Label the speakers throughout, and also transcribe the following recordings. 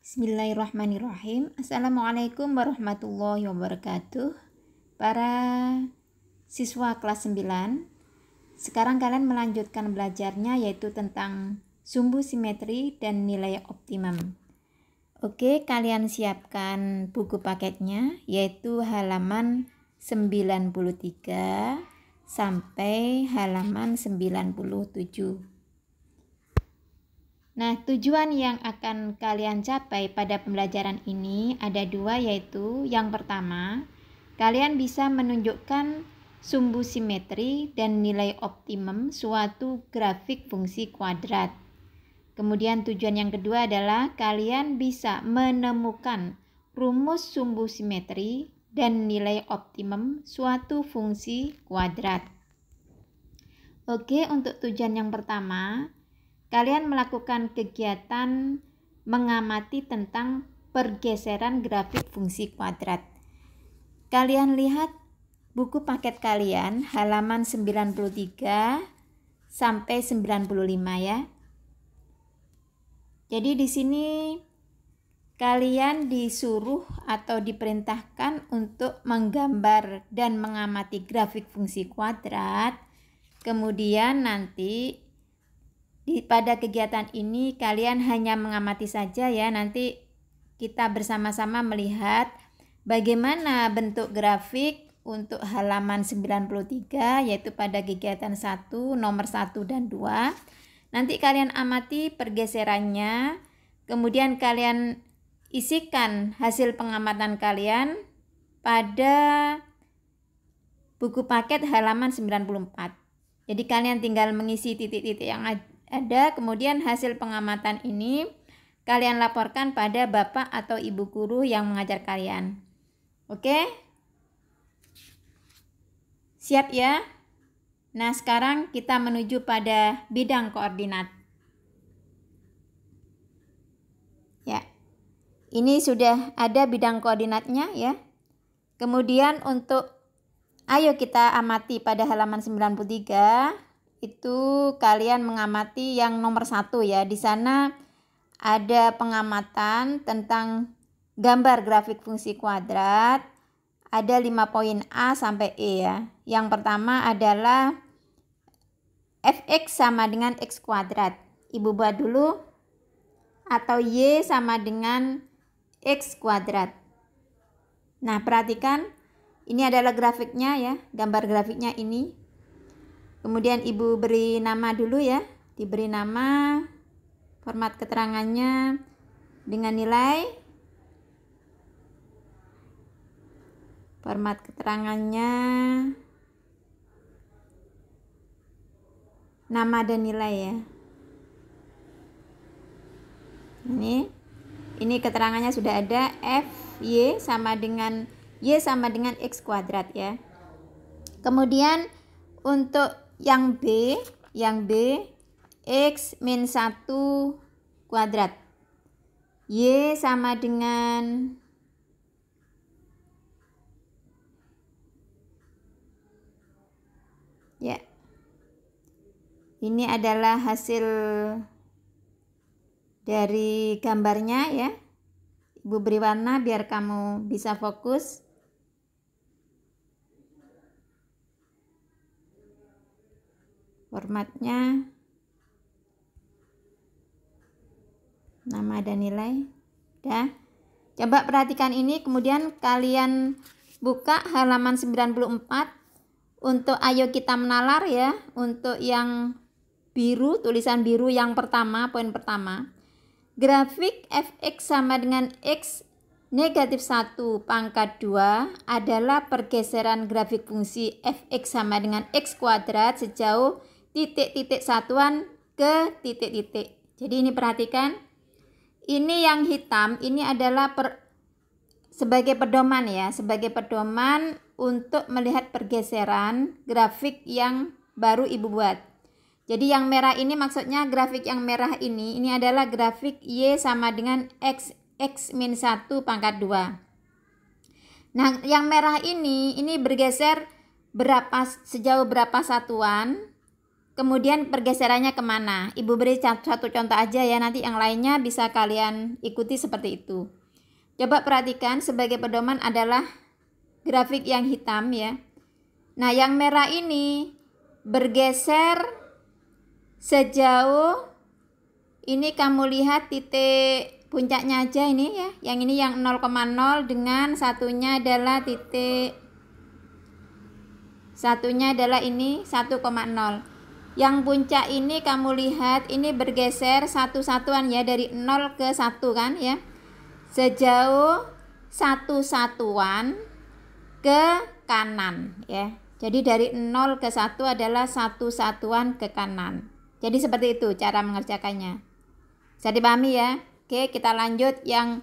Speaker 1: Bismillahirrahmanirrahim. Assalamualaikum warahmatullahi wabarakatuh. Para siswa kelas 9, sekarang kalian melanjutkan belajarnya yaitu tentang sumbu simetri dan nilai optimum. Oke, kalian siapkan buku paketnya yaitu halaman 93 sampai halaman 97. Nah, tujuan yang akan kalian capai pada pembelajaran ini ada dua, yaitu yang pertama, kalian bisa menunjukkan sumbu simetri dan nilai optimum suatu grafik fungsi kuadrat. Kemudian tujuan yang kedua adalah kalian bisa menemukan rumus sumbu simetri dan nilai optimum suatu fungsi kuadrat. Oke, untuk tujuan yang pertama, kalian melakukan kegiatan mengamati tentang pergeseran grafik fungsi kuadrat. Kalian lihat buku paket kalian halaman 93 sampai 95 ya. Jadi di sini kalian disuruh atau diperintahkan untuk menggambar dan mengamati grafik fungsi kuadrat. Kemudian nanti pada kegiatan ini kalian hanya mengamati saja ya. Nanti kita bersama-sama melihat bagaimana bentuk grafik untuk halaman 93 yaitu pada kegiatan 1, nomor 1 dan 2. Nanti kalian amati pergeserannya, kemudian kalian isikan hasil pengamatan kalian pada buku paket halaman 94. Jadi kalian tinggal mengisi titik-titik yang ada, kemudian hasil pengamatan ini kalian laporkan pada bapak atau ibu guru yang mengajar kalian. Oke? Siap ya? Nah, sekarang kita menuju pada bidang koordinat. Ya. Ini sudah ada bidang koordinatnya ya. Kemudian ayo kita amati pada halaman 93. Itu kalian mengamati yang nomor 1 ya. Di sana ada pengamatan tentang gambar grafik fungsi kuadrat. Ada 5 poin A sampai E ya. Yang pertama adalah fx sama dengan x kuadrat. Ibu buat dulu. Atau y sama dengan x kuadrat. Nah, perhatikan ini adalah grafiknya ya. Gambar grafiknya ini. Kemudian ibu beri nama dulu ya, diberi nama, format keterangannya dengan nilai, format keterangannya, nama dan nilai ya. Ini keterangannya sudah ada, y sama dengan x kuadrat ya. Kemudian untuk yang B x min 1 kuadrat, y sama dengan ya, ini adalah hasil dari gambarnya ya. Ibu beri warna biar kamu bisa fokus. Formatnya, nama dan nilai. Dah. Coba perhatikan ini, kemudian kalian buka halaman 94 untuk ayo kita menalar ya. Untuk yang biru, tulisan biru yang pertama, poin pertama. Grafik fx sama dengan x negatif 1 pangkat 2 adalah pergeseran grafik fungsi fx sama dengan x kuadrat sejauh titik-titik satuan ke titik-titik. Jadi ini perhatikan. Ini yang hitam, ini adalah sebagai pedoman ya. Sebagai pedoman untuk melihat pergeseran grafik yang baru ibu buat. Jadi yang merah ini maksudnya grafik yang merah ini adalah grafik y sama dengan x min 1 pangkat 2. Nah, yang merah ini bergeser sejauh berapa satuan kemudian pergeserannya kemana. Ibu beri satu contoh aja ya, nanti yang lainnya bisa kalian ikuti seperti itu. Coba perhatikan, sebagai pedoman adalah grafik yang hitam ya. Nah, yang merah ini bergeser sejauh ini, kamu lihat titik puncaknya aja ini ya. Yang ini yang 0,0 dengan satunya adalah ini 1,0. Yang puncak ini kamu lihat ini bergeser satu satuan ya, dari 0 ke 1 kan ya. Sejauh satu satuan ke kanan ya. Jadi dari 0 ke 1 adalah satu satuan ke kanan. Jadi seperti itu cara mengerjakannya. Bisa dipahami ya? Oke, kita lanjut yang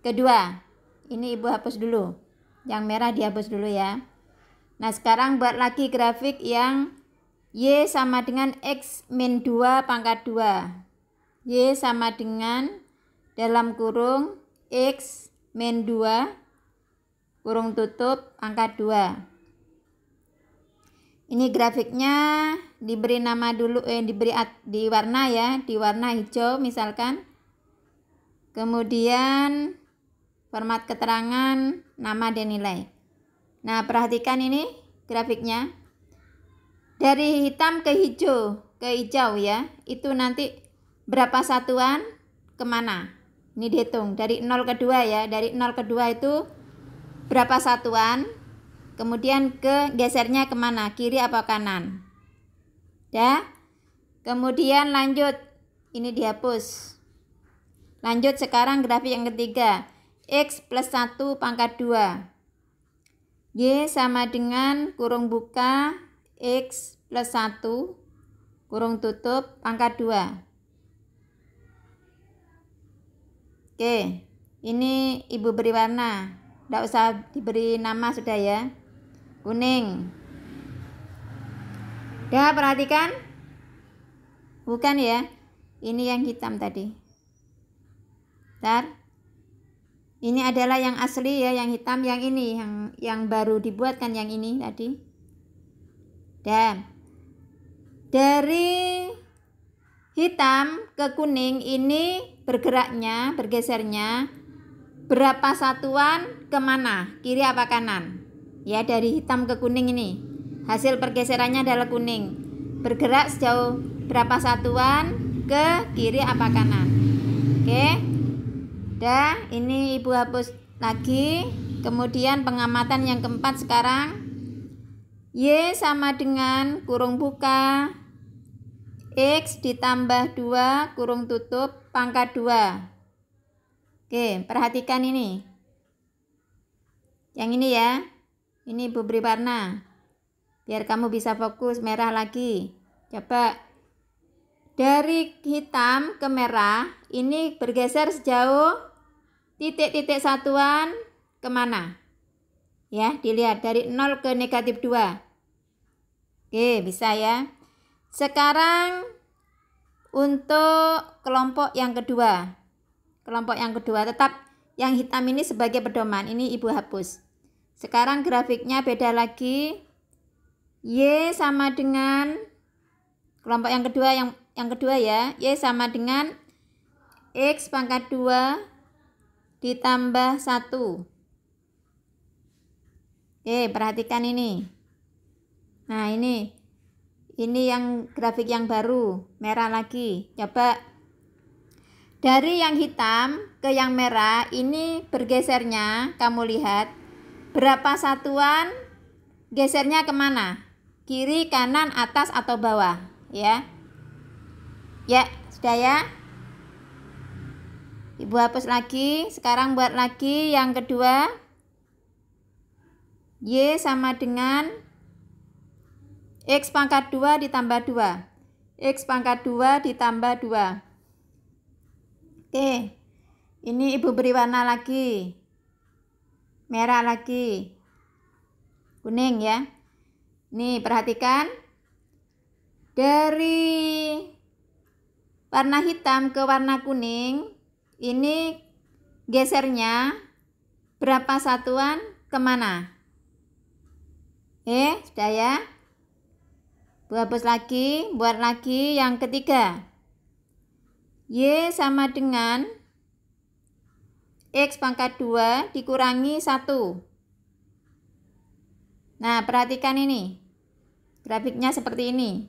Speaker 1: kedua. Ini ibu hapus dulu. Yang merah dihapus dulu ya. Nah, sekarang buat lagi grafik yang Y sama dengan X min 2 pangkat 2. Y sama dengan dalam kurung X min 2 kurung tutup pangkat 2. Ini grafiknya diberi nama dulu, diberi di warna ya, di warna hijau misalkan. Kemudian format keterangan, nama dan nilai. Nah, perhatikan ini grafiknya. Dari hitam ke hijau ya, itu nanti berapa satuan kemana? Ini dihitung dari 0 ke 2 ya, dari 0 ke 2 itu berapa satuan? Kemudian ke gesernya kemana, kiri apa kanan ya. Kemudian lanjut, ini dihapus. Lanjut sekarang grafik yang ketiga, X plus 1 pangkat 2. Y sama dengan kurung buka X plus 1 kurung tutup pangkat 2. Oke, ini ibu beri warna, tidak usah diberi nama sudah ya. Kuning. Dah, perhatikan. Bukan ya. Ini yang hitam tadi. Bentar. Ini adalah yang asli ya, yang hitam. Yang ini yang baru dibuat kan, yang ini tadi. Dan dari hitam ke kuning ini bergesernya berapa satuan kemana, kiri apa kanan ya. Dari hitam ke kuning ini hasil pergeserannya adalah kuning, bergerak sejauh berapa satuan ke kiri apa kanan. Oke, dah, ini ibu hapus lagi. Kemudian pengamatan yang keempat sekarang, Y sama dengan kurung buka X ditambah 2 kurung tutup pangkat 2. Oke, perhatikan ini. Yang ini ya. Ini ibu beri warna. Biar kamu bisa fokus, merah lagi. Coba. Dari hitam ke merah, ini bergeser sejauh titik-titik satuan kemana? Ya, dilihat dari 0 ke negatif 2. Oke, bisa ya. Sekarang untuk kelompok yang kedua. Kelompok yang kedua, tetap yang hitam ini sebagai pedoman. Ini ibu hapus. Sekarang grafiknya beda lagi. Y sama dengan kelompok yang kedua ya. Y sama dengan X pangkat 2 ditambah 1. Oke, perhatikan ini. Nah, ini yang grafik yang baru, merah lagi. Coba dari yang hitam ke yang merah, ini bergesernya, kamu lihat berapa satuan gesernya kemana? Kiri, kanan, atas, atau bawah ya. Ya, sudah ya. Ibu hapus lagi. Sekarang buat lagi yang kedua. Y sama dengan X pangkat 2 ditambah 2. X pangkat 2 ditambah 2. Oke, ini ibu beri warna lagi. Merah lagi. Kuning ya. Nih, perhatikan. Dari warna hitam ke warna kuning, ini gesernya berapa satuan kemana? Sudah ya. Hapus lagi, buat lagi yang ketiga. Y sama dengan X pangkat 2 dikurangi 1. Nah, perhatikan ini. Grafiknya seperti ini.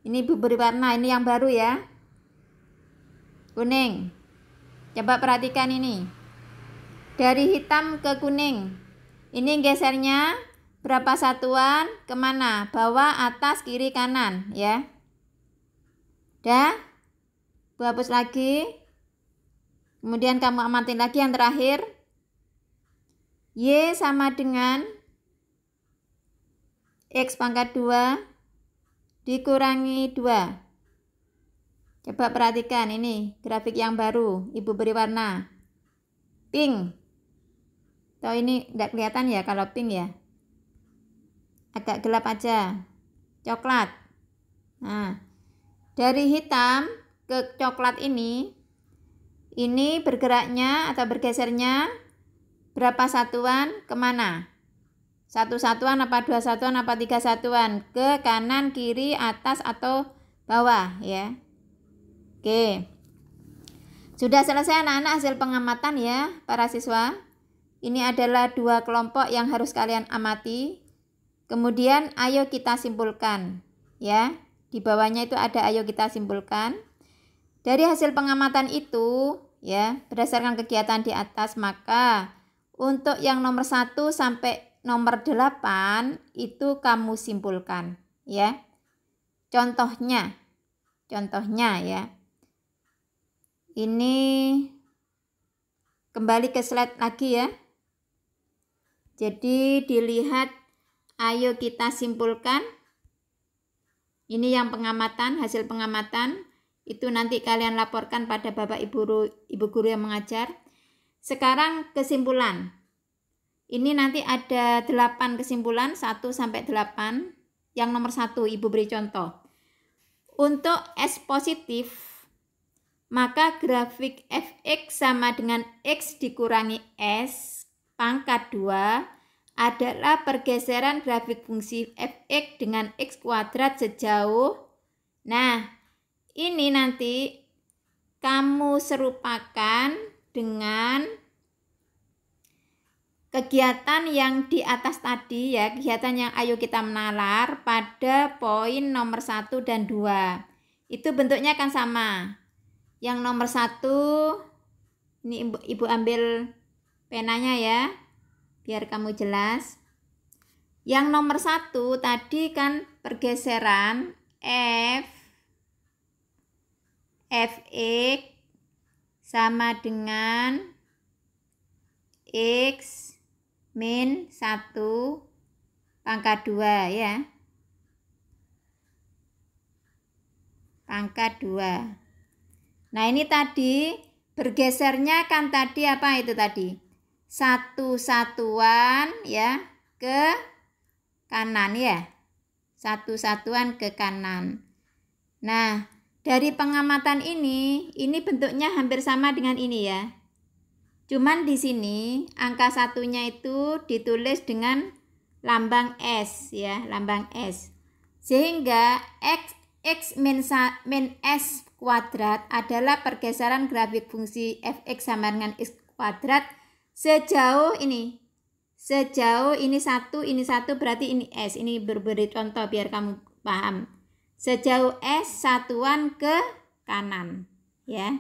Speaker 1: Ini beri warna, ini yang baru ya. Kuning. Coba perhatikan ini. Dari hitam ke kuning. Ini gesernya berapa satuan kemana? Bawah, atas, kiri, kanan ya. Dah. Hapus lagi. Kemudian kamu amatin lagi yang terakhir. Y sama dengan X pangkat 2 dikurangi 2. Coba perhatikan ini grafik yang baru. Ibu beri warna pink. Atau ini tidak kelihatan ya kalau pink ya. Agak gelap aja. Coklat. Nah, dari hitam ke coklat ini bergeraknya atau bergesernya berapa satuan kemana? 1 satuan apa 2 satuan apa 3 satuan? Ke kanan, kiri, atas atau bawah ya. Oke. Sudah selesai anak-anak hasil pengamatan ya para siswa. Ini adalah 2 kelompok yang harus kalian amati. Kemudian ayo kita simpulkan ya. Di bawahnya itu ada ayo kita simpulkan. Dari hasil pengamatan itu ya, berdasarkan kegiatan di atas, maka untuk yang nomor 1 sampai nomor 8 itu kamu simpulkan ya. Contohnya ya. Ini kembali ke slide lagi ya. Jadi dilihat, ayo kita simpulkan. Ini yang pengamatan, hasil pengamatan. Itu nanti kalian laporkan pada Bapak Ibu Guru yang mengajar. Sekarang kesimpulan. Ini nanti ada 8 kesimpulan, 1 sampai 8. Yang nomor 1 Ibu beri contoh. Untuk S positif, maka grafik fx sama dengan X dikurangi S pangkat 2 adalah pergeseran grafik fungsi fx dengan X kuadrat sejauh. Nah, ini nanti kamu serupakan dengan kegiatan yang di atas tadi ya, kegiatan yang ayo kita menalar pada poin nomor 1 dan 2. Itu bentuknya kan sama. Yang nomor 1, ini Ibu ambil penanya ya, biar kamu jelas. Yang nomor 1 tadi kan pergeseran fx sama dengan X min 1 pangkat 2 ya. Pangkat 2. Nah, ini tadi bergesernya kan tadi apa itu tadi? 1 satuan ya ke kanan ya. 1 satuan ke kanan. Nah, dari pengamatan ini bentuknya hampir sama dengan ini ya. Cuman di sini angka satunya itu ditulis dengan lambang S ya, lambang S. Sehingga X min S kuadrat adalah pergeseran grafik fungsi fx sama dengan X kuadrat sejauh ini. Sejauh ini 1 berarti ini S. Ini berberi contoh biar kamu paham. Sejauh S satuan ke kanan ya.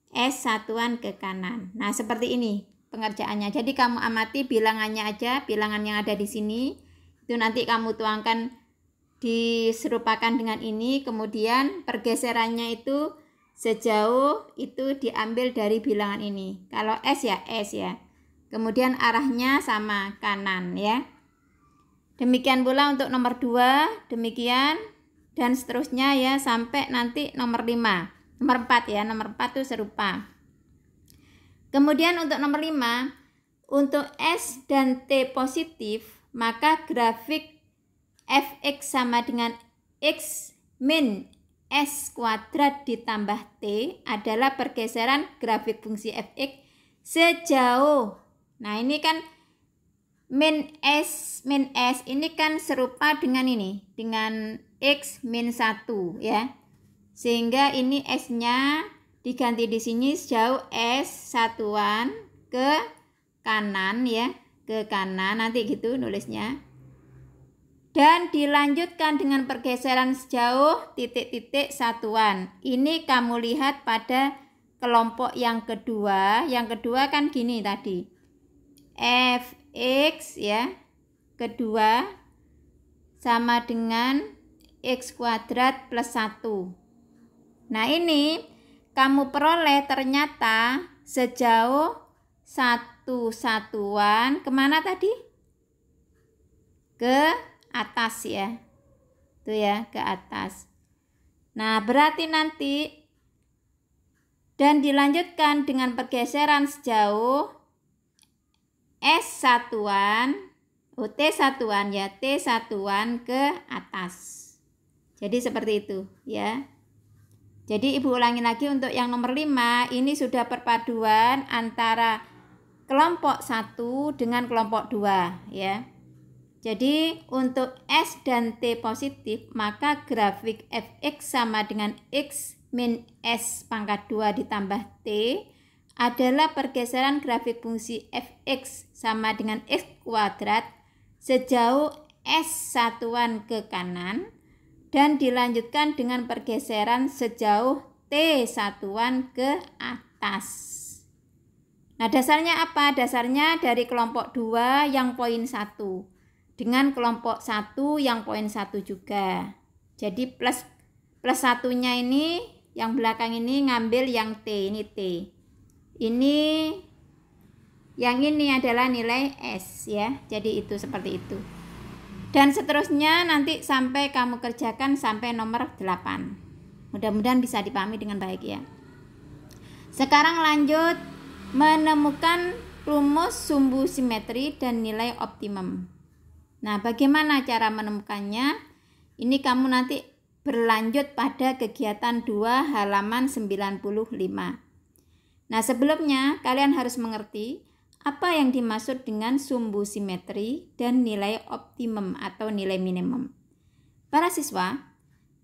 Speaker 1: S satuan ke kanan. Nah, seperti ini pengerjaannya. Jadi kamu amati bilangannya aja, bilangan yang ada di sini. Itu nanti kamu tuangkan, diserupakan dengan ini, kemudian pergeserannya itu sejauh itu diambil dari bilangan ini. Kalau S ya S ya. Kemudian arahnya sama kanan ya. Demikian pula untuk nomor 2, demikian dan seterusnya ya sampai nanti nomor 5. Nomor 4 ya, nomor 4 itu serupa. Kemudian untuk nomor 5, untuk S dan T positif, maka grafik fx sama dengan X min S kuadrat ditambah T adalah pergeseran grafik fungsi fx sejauh. Nah, ini kan min S ini kan serupa dengan ini, dengan X min 1 ya. Sehingga ini S-nya diganti di sini sejauh S satuan ke kanan ya, ke kanan nanti gitu nulisnya. Dan dilanjutkan dengan pergeseran sejauh titik-titik satuan. Ini kamu lihat pada kelompok yang kedua. Yang kedua kan gini tadi. Fx ya, kedua sama dengan X kuadrat plus 1. Nah ini kamu peroleh ternyata sejauh satu satuan kemana tadi? Ke atas ya, tuh ya, ke atas. Nah berarti nanti dan dilanjutkan dengan pergeseran sejauh S satuan, T satuan ya, T satuan ke atas. Jadi seperti itu ya. Jadi ibu ulangi lagi untuk yang nomor 5, ini sudah perpaduan antara kelompok 1 dengan kelompok 2 ya. Jadi untuk S dan T positif, maka grafik Fx sama dengan X min S pangkat 2 ditambah T adalah pergeseran grafik fungsi Fx sama dengan X kuadrat sejauh S satuan ke kanan dan dilanjutkan dengan pergeseran sejauh T satuan ke atas. Nah dasarnya apa? Dasarnya dari kelompok 2 yang poin 1 dengan kelompok 1 yang poin 1 juga. Jadi plus satunya ini yang belakang ini ngambil yang T, ini T. Ini yang ini adalah nilai S ya. Jadi itu seperti itu. Dan seterusnya nanti sampai kamu kerjakan sampai nomor 8. Mudah-mudahan bisa dipahami dengan baik ya. Sekarang lanjut menemukan rumus sumbu simetri dan nilai optimum. Nah, bagaimana cara menemukannya? Ini kamu nanti berlanjut pada kegiatan 2 halaman 95. Nah, sebelumnya kalian harus mengerti apa yang dimaksud dengan sumbu simetri dan nilai optimum atau nilai minimum. Para siswa,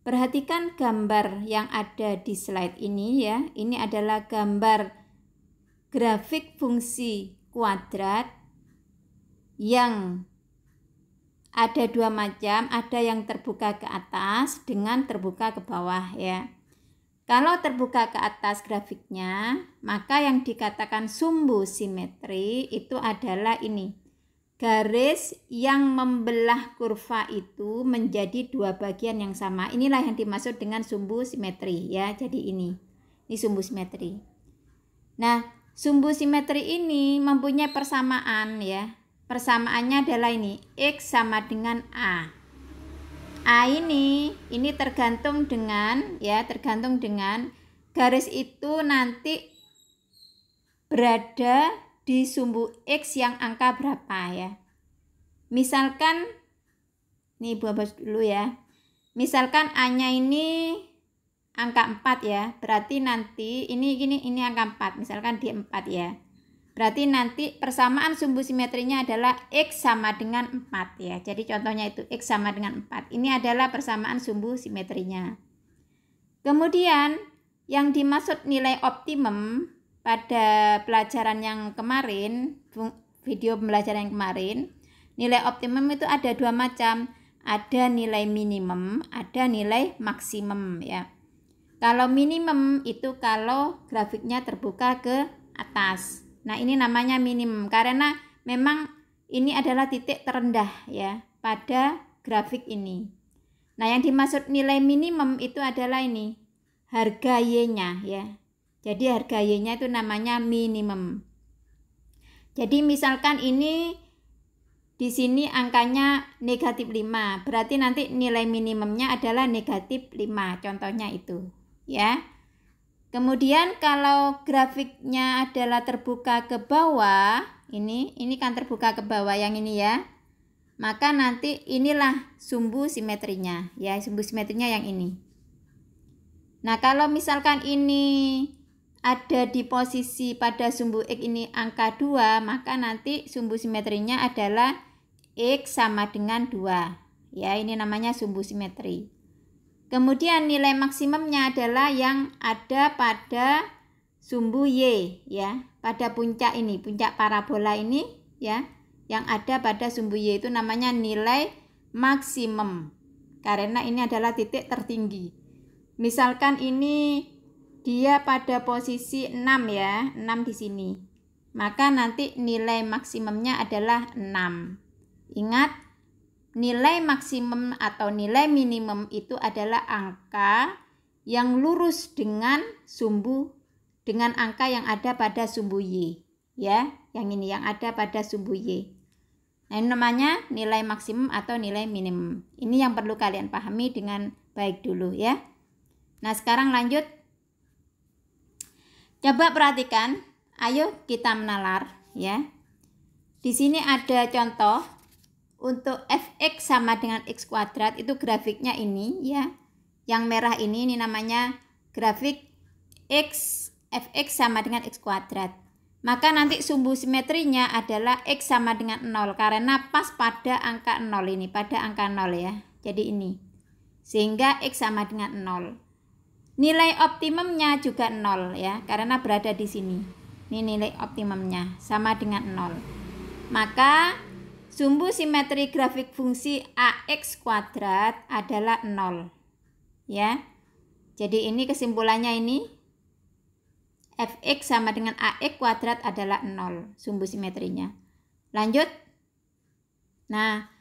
Speaker 1: perhatikan gambar yang ada di slide ini ya. Ini adalah gambar grafik fungsi kuadrat yang ada dua macam, ada yang terbuka ke atas dengan terbuka ke bawah ya. Kalau terbuka ke atas grafiknya, maka yang dikatakan sumbu simetri itu adalah ini. Garis yang membelah kurva itu menjadi dua bagian yang sama. Inilah yang dimaksud dengan sumbu simetri ya. Jadi ini sumbu simetri. Nah, sumbu simetri ini mempunyai persamaan ya. Persamaannya adalah ini, X sama dengan A. A ini tergantung dengan garis itu nanti berada di sumbu X yang angka berapa ya. Misalkan nih Ibu hapus dulu ya. Misalkan A-nya ini angka 4 ya. Berarti nanti ini angka 4, misalkan di 4 ya. Berarti nanti persamaan sumbu simetrinya adalah X sama dengan 4 ya. Jadi contohnya itu X sama dengan 4. Ini adalah persamaan sumbu simetrinya. Kemudian yang dimaksud nilai optimum pada pelajaran yang kemarin, video pembelajaran yang kemarin, nilai optimum itu ada dua macam. Ada nilai minimum, ada nilai maksimum ya. Kalau minimum itu kalau grafiknya terbuka ke atas. Nah, ini namanya minimum karena memang ini adalah titik terendah ya pada grafik ini. Nah, yang dimaksud nilai minimum itu adalah ini, harga Y-nya ya. Jadi harga Y-nya itu namanya minimum. Jadi misalkan ini di sini angkanya negatif 5, berarti nanti nilai minimumnya adalah negatif 5, contohnya itu ya. Kemudian kalau grafiknya adalah terbuka ke bawah, ini kan terbuka ke bawah yang ini ya. Maka nanti inilah sumbu simetrinya ya, sumbu simetrinya yang ini. Nah, kalau misalkan ini ada di posisi pada sumbu X ini angka 2, maka nanti sumbu simetrinya adalah X sama dengan 2. Ya, ini namanya sumbu simetri. Kemudian nilai maksimumnya adalah yang ada pada sumbu Y, ya. Pada puncak ini, puncak parabola ini, ya. Yang ada pada sumbu Y itu namanya nilai maksimum. Karena ini adalah titik tertinggi. Misalkan ini dia pada posisi 6 ya, 6 di sini. Maka nanti nilai maksimumnya adalah 6. Ingat, nilai maksimum atau nilai minimum itu adalah angka yang lurus dengan angka yang ada pada sumbu Y. Ya, yang ini yang ada pada sumbu Y. Nah, ini namanya nilai maksimum atau nilai minimum. Ini yang perlu kalian pahami dengan baik dulu ya. Nah, sekarang lanjut. Coba perhatikan, ayo kita menalar ya. Di sini ada contoh untuk fx sama dengan x kuadrat, itu grafiknya ini ya. Yang merah ini namanya grafik fx sama dengan x kuadrat. Maka nanti sumbu simetrinya adalah x sama dengan 0 karena pas pada angka 0 ini, pada angka 0 ya. Jadi ini. Sehingga x sama dengan 0. Nilai optimumnya juga 0 ya, karena berada di sini. Ini nilai optimumnya sama dengan 0. Maka sumbu simetri grafik fungsi ax kuadrat adalah 0. Ya. Jadi ini kesimpulannya ini fx sama dengan ax kuadrat adalah 0 sumbu simetrinya. Lanjut. Nah,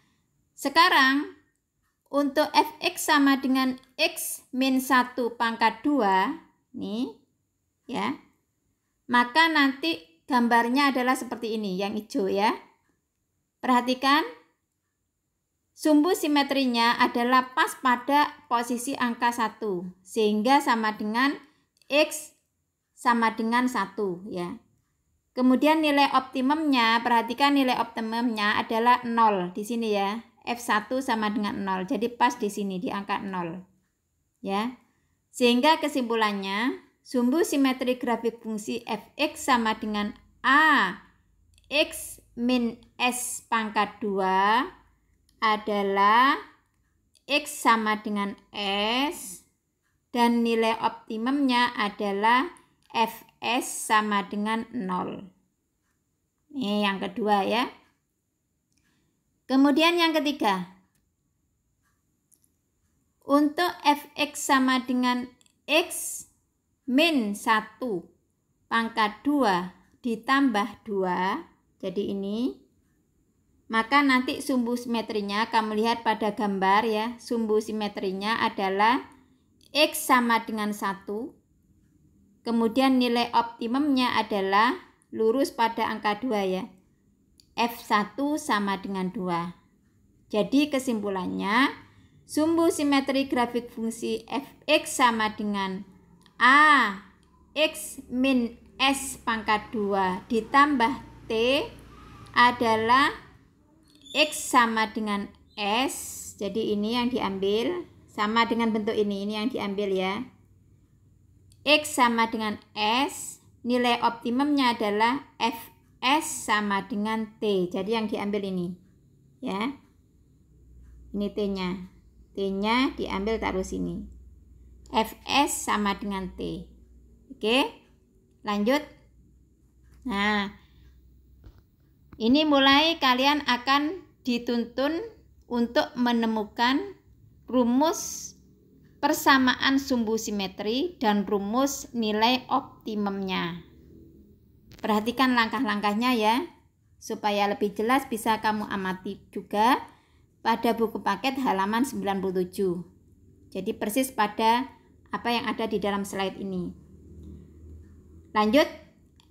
Speaker 1: sekarang untuk fx sama dengan x min 1 pangkat 2 nih ya. Maka nanti gambarnya adalah seperti ini yang hijau ya. Perhatikan, sumbu simetrinya adalah pas pada posisi angka 1 sehingga sama dengan x sama dengan 1 ya. Kemudian nilai optimumnya, perhatikan nilai optimumnya adalah 0 di sini ya. F1 sama dengan 0. Jadi pas di sini di angka 0. Ya. Sehingga kesimpulannya sumbu simetri grafik fungsi fx sama dengan a x min s pangkat 2 adalah x sama dengan s dan nilai optimumnya adalah fs sama dengan 0. Ini yang kedua ya. Kemudian yang ketiga, untuk fx sama dengan x min 1 pangkat 2 ditambah 2, jadi ini, maka nanti sumbu simetrinya, kamu lihat pada gambar ya, sumbu simetrinya adalah x sama dengan 1, kemudian nilai optimumnya adalah lurus pada angka 2 ya. F1 sama dengan 2. Jadi kesimpulannya sumbu simetri grafik fungsi fx sama dengan a x min s pangkat 2 ditambah t adalah x sama dengan s. Jadi ini yang diambil sama dengan bentuk ini yang diambil ya. X sama dengan s, nilai optimumnya adalah f S sama dengan T. Jadi yang diambil ini. Ya. Ini T-nya. T-nya diambil taruh sini. Fs sama dengan T. Oke. Lanjut. Nah. Ini mulai kalian akan dituntun untuk menemukan rumus persamaan sumbu simetri dan rumus nilai optimumnya. Perhatikan langkah-langkahnya ya, supaya lebih jelas bisa kamu amati juga pada buku paket halaman 97. Jadi persis pada apa yang ada di dalam slide ini. Lanjut,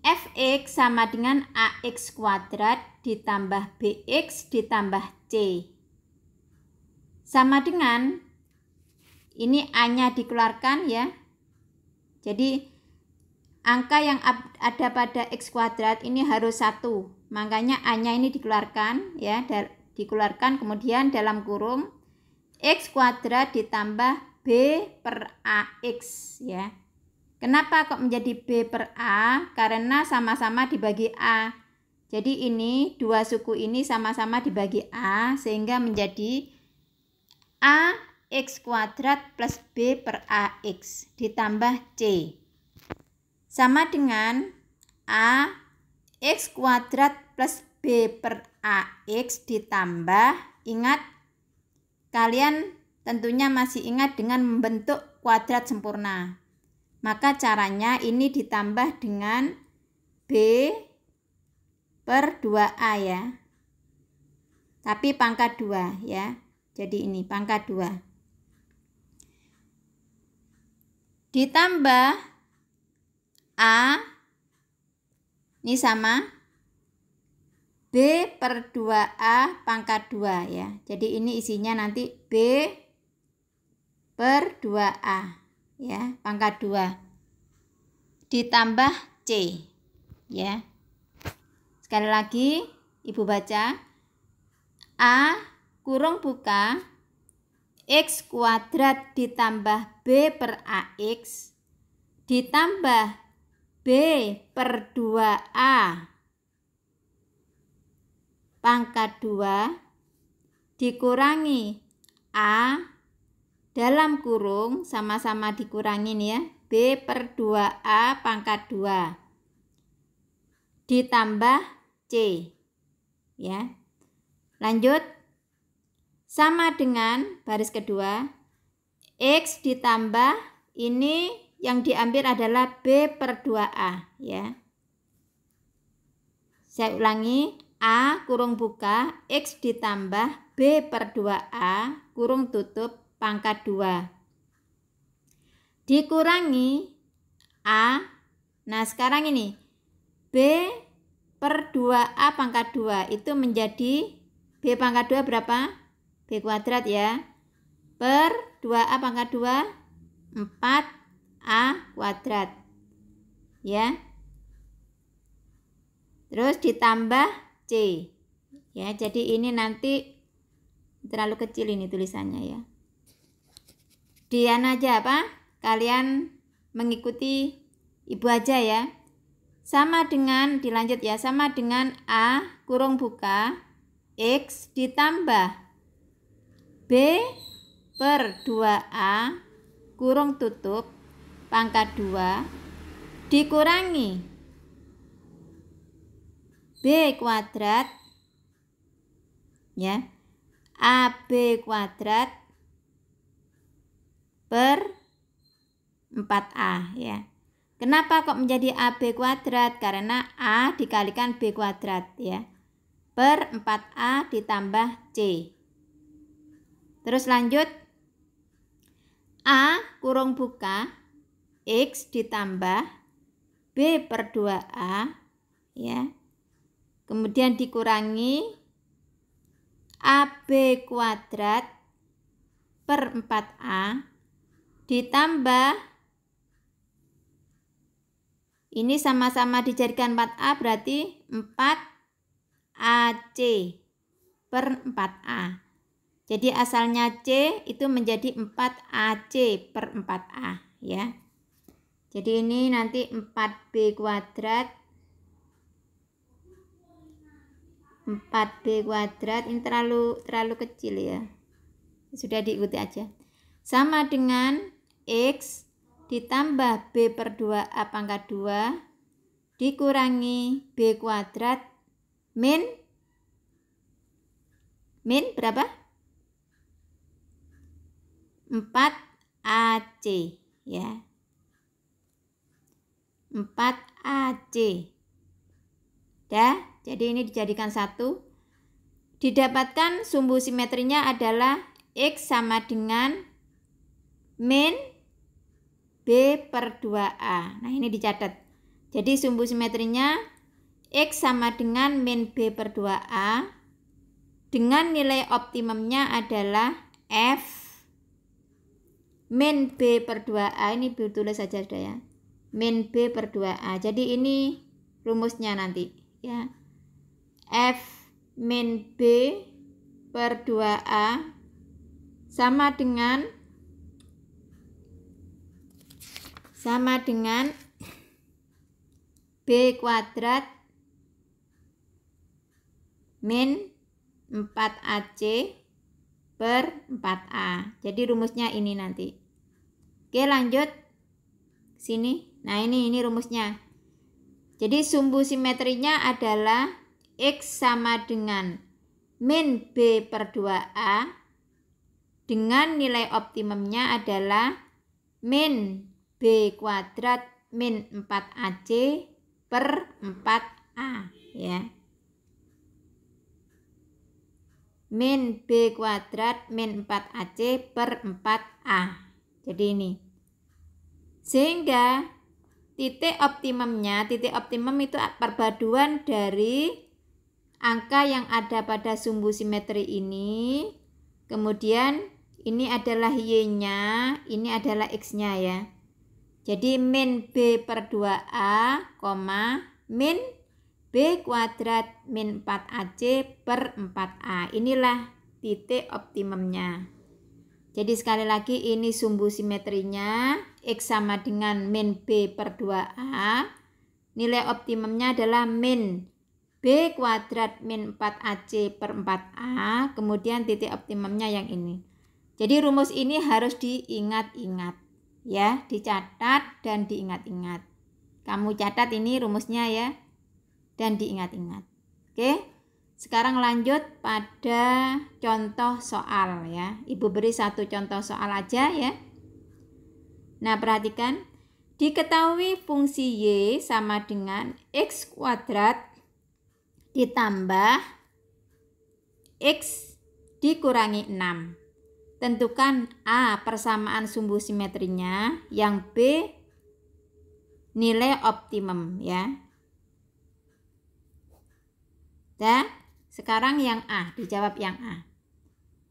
Speaker 1: fx sama dengan ax kuadrat ditambah bx ditambah c. Sama dengan, ini a-nya dikeluarkan ya. Jadi angka yang ada pada x kuadrat ini harus 1. Makanya a-nya ini dikeluarkan ya, dikeluarkan kemudian dalam kurung x kuadrat ditambah b per ax ya. Kenapa kok menjadi B per A? Karena sama-sama dibagi A. Jadi ini dua suku ini sama-sama dibagi A sehingga menjadi AX kuadrat plus B per AX ditambah C. Sama dengan AX kuadrat plus B per AX ditambah, ingat, kalian tentunya masih ingat dengan membentuk kuadrat sempurna. Maka caranya ini ditambah dengan B per 2A ya. Tapi pangkat 2 ya. Jadi ini pangkat 2. Ditambah A, ini sama, B per 2A pangkat 2 ya. Jadi ini isinya nanti B per 2A. Ya, pangkat 2 ditambah C ya. Sekali lagi Ibu baca, A kurung buka X kuadrat ditambah B per AX ditambah B per 2A pangkat 2 dikurangi A dalam kurung, sama-sama dikurangin ya, B per 2A pangkat 2 ditambah C ya. Lanjut, sama dengan baris kedua, X ditambah, ini yang diambil adalah B per 2A ya. Saya ulangi, A kurung buka X ditambah B per 2A kurung tutup pangkat 2 dikurangi A. Nah sekarang ini B per 2A pangkat 2 itu menjadi B pangkat 2 berapa? B kuadrat ya, per 2A pangkat 2 4A kuadrat ya. Terus ditambah C ya. Jadi ini nanti terlalu kecil ini tulisannya ya. Dian aja apa? Kalian mengikuti Ibu aja ya. Sama dengan, dilanjut ya, sama dengan A kurung buka X ditambah B per 2A kurung tutup pangkat 2 dikurangi B kuadrat ya, AB kuadrat per 4A ya. Kenapa kok menjadi AB kuadrat? Karena A dikalikan B kuadrat ya, per 4A ditambah C. Terus lanjut, A kurung buka X ditambah B per 2A ya, kemudian dikurangi AB kuadrat per 4A ditambah, ini sama-sama dijadikan 4A berarti 4AC per 4A. Jadi asalnya C itu menjadi 4AC per 4A ya. Jadi ini nanti 4B kuadrat, 4B kuadrat ini terlalu kecil ya. Sudah diikuti aja. Sama dengan X ditambah B per 2A pangkat 2 dikurangi B kuadrat min berapa? 4AC ya. 4AC. Dah, jadi ini dijadikan satu. Didapatkan sumbu simetrinya adalah X sama dengan min B per 2A. Nah ini dicatat. Jadi sumbu simetrinya X sama dengan min B per 2A dengan nilai optimumnya adalah F min B per 2A. Ini tulis saja sudah ya, min B per 2A. Jadi ini rumusnya nanti ya, F min B per 2A sama dengan sama dengan B kuadrat min 4AC per 4A. Jadi rumusnya ini nanti. Oke, lanjut sini. Nah, ini rumusnya. Jadi sumbu simetrinya adalah X sama dengan min B per 2A dengan nilai optimumnya adalah min B kuadrat min 4AC per 4A, ya. Min B kuadrat min 4AC per 4A. Jadi ini. Sehingga titik optimum itu perpaduan dari angka yang ada pada sumbu simetri ini. Kemudian ini adalah Y-nya, ini adalah X-nya ya. Jadi min B per 2A, min B kuadrat min 4AC per 4A. Inilah titik optimumnya. Jadi sekali lagi ini sumbu simetrinya X sama dengan min B per 2A. Nilai optimumnya adalah min B kuadrat min 4AC per 4A. Kemudian titik optimumnya yang ini. Jadi rumus ini harus diingat-ingat ya, dicatat dan diingat-ingat. Kamu catat ini rumusnya ya dan diingat-ingat. Oke. Sekarang lanjut pada contoh soal ya. Ibu beri satu contoh soal aja ya. Nah, perhatikan. Diketahui fungsi Y sama dengan X kuadrat ditambah X dikurangi 6. Tentukan A persamaan sumbu simetrinya, yang B nilai optimum ya. Dan sekarang yang A, dijawab yang A.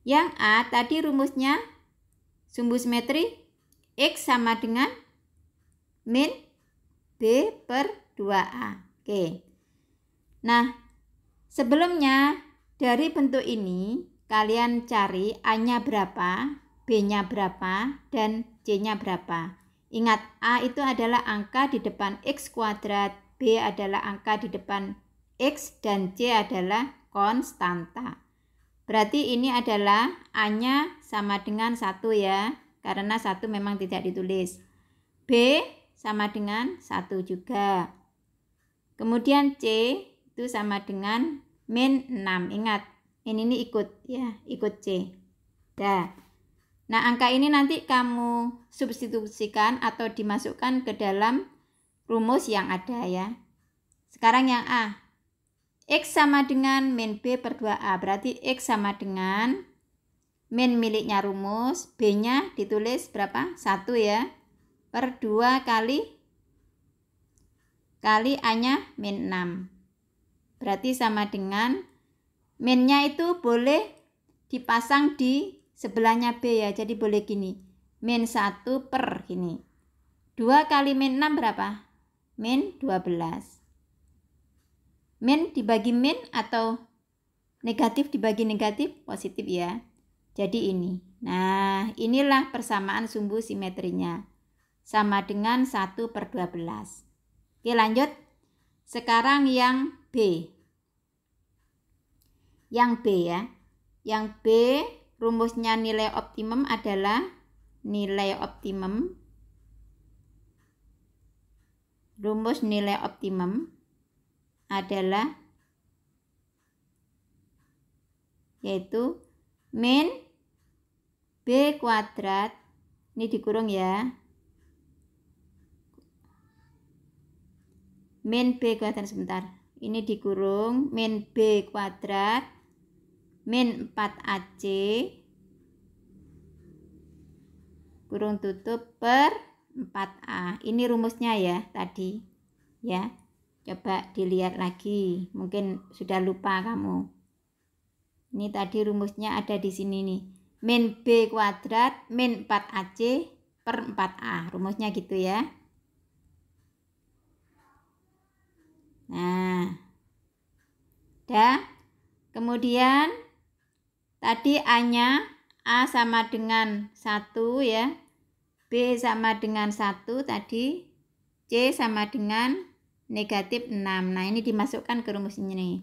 Speaker 1: Yang A tadi rumusnya sumbu simetri X sama dengan min B per 2A. Oke. Nah, sebelumnya dari bentuk ini kalian cari A-nya berapa, B-nya berapa, dan C-nya berapa. Ingat, A itu adalah angka di depan X kuadrat, B adalah angka di depan X, dan C adalah konstanta. Berarti ini adalah A-nya sama dengan 1 ya, karena 1 memang tidak ditulis. B sama dengan 1 juga. Kemudian C itu sama dengan min 6. Ingat, ini ikut ya, ikut C. Nah, angka ini nanti kamu substitusikan atau dimasukkan ke dalam rumus yang ada ya. Sekarang yang A. X sama dengan min B per 2A. Berarti X sama dengan min miliknya rumus. B-nya ditulis berapa? 1 ya. Per 2 kali A-nya min 6. Berarti sama dengan min-nya itu boleh dipasang di sebelahnya B ya. Jadi boleh gini. Min 1 per gini. 2 kali min 6 berapa? Min 12. Min dibagi min atau negatif dibagi negatif positif ya. Jadi ini. Nah, inilah persamaan sumbu simetrinya. Sama dengan 1 per 12. Oke, lanjut. Sekarang yang B. Yang B ya. Yang B rumusnya nilai optimum adalah nilai optimum. Rumus nilai optimum adalah yaitu min B kuadrat, ini dikurung ya, min B kuadrat sebentar, ini dikurung min B kuadrat min 4AC kurung tutup per 4A. Ini rumusnya ya tadi ya. Coba dilihat lagi, mungkin sudah lupa kamu. Ini tadi rumusnya ada di sini nih. Min B kuadrat min 4AC per 4A. Rumusnya gitu ya. Nah. Dah. Kemudian tadi A-nya A sama dengan 1 ya. B sama dengan 1 tadi, C sama dengan negatif 6. Nah, ini dimasukkan ke rumus ini nih.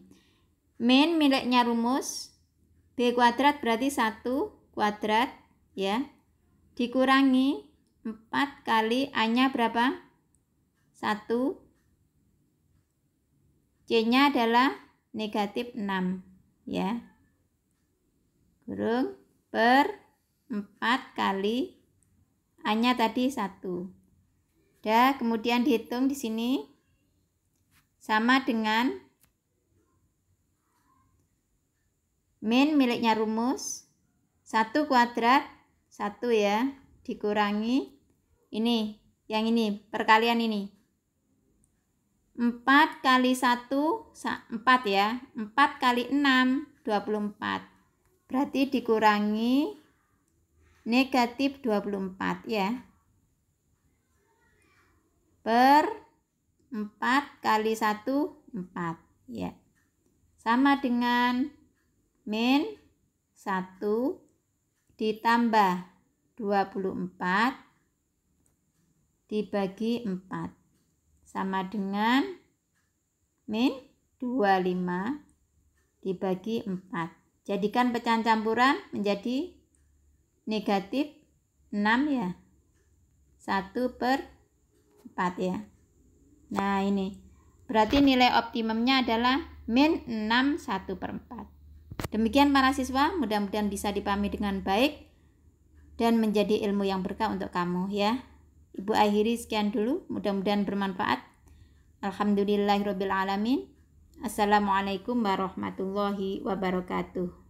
Speaker 1: Min miliknya rumus B kuadrat berarti 1 kuadrat ya, dikurangi 4 kali A-nya berapa? 1. C-nya adalah negatif 6 ya. Kurung per 4 kali A-nya tadi 1. Dah, kemudian dihitung di sini sama dengan min miliknya rumus 1 kuadrat 1 ya, dikurangi ini, yang ini, perkalian ini. 4 kali 1, 4 ya. 4 kali 6, 24. Berarti dikurangi negatif 24 ya. Per 4 kali 1, 4 ya. Sama dengan min 1 ditambah 24 dibagi 4. Sama dengan min 25 dibagi 4. Jadikan pecahan campuran menjadi negatif 6 ya. 1/4 ya. Nah, ini. Berarti nilai optimumnya adalah min 6 1/4. Demikian para siswa, mudah-mudahan bisa dipahami dengan baik dan menjadi ilmu yang berkah untuk kamu ya. Ibu akhiri sekian dulu, mudah-mudahan bermanfaat. Alhamdulillahirabbil alamin. Assalamualaikum warahmatullahi wabarakatuh.